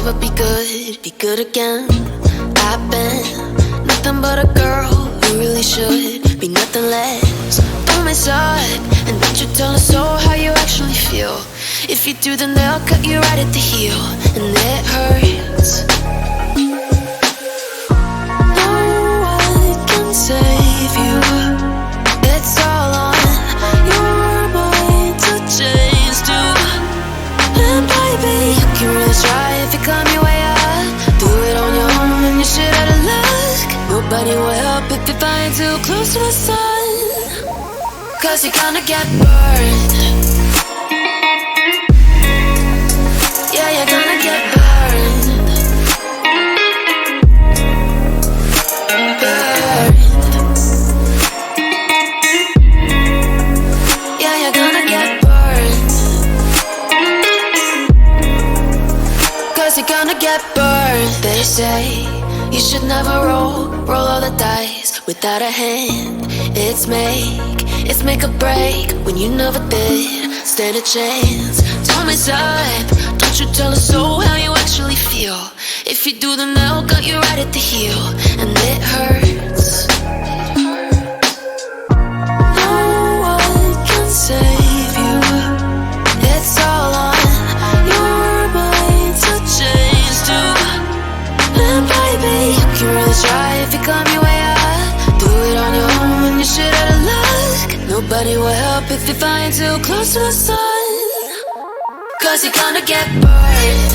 never be good again. I've been nothing but a girl who really should be nothing less. Don't mess up, and don't you tell us so how you actually feel. If you do, then they'll cut you right at the heel, and it hurts. No one can save you. It's all on your mind to change too. And baby, you can really try if you climb your way up. Do it on your own and you shit out of luck. Nobody will help if you're flying too close to the sun, 'cause you're gonna get burned. Yeah, you're gonna get burned. Burned. Yeah, you're gonna get burned. 'Cause you're gonna get burned. They say you should never roll all the dice without a hand. It's make or break when you never did stand a chance. Don't mess up, don't you tell us so how you actually feel. If you do, then they'll cut you right at the heel, and it hurts. No one can save you. It's all on your mind to change too. And baby, you can really try if you climb your way up. Do it on your own when you shit out of luck. Nobody will help if you're flying too close to the sun, 'cause you're gonna get burned.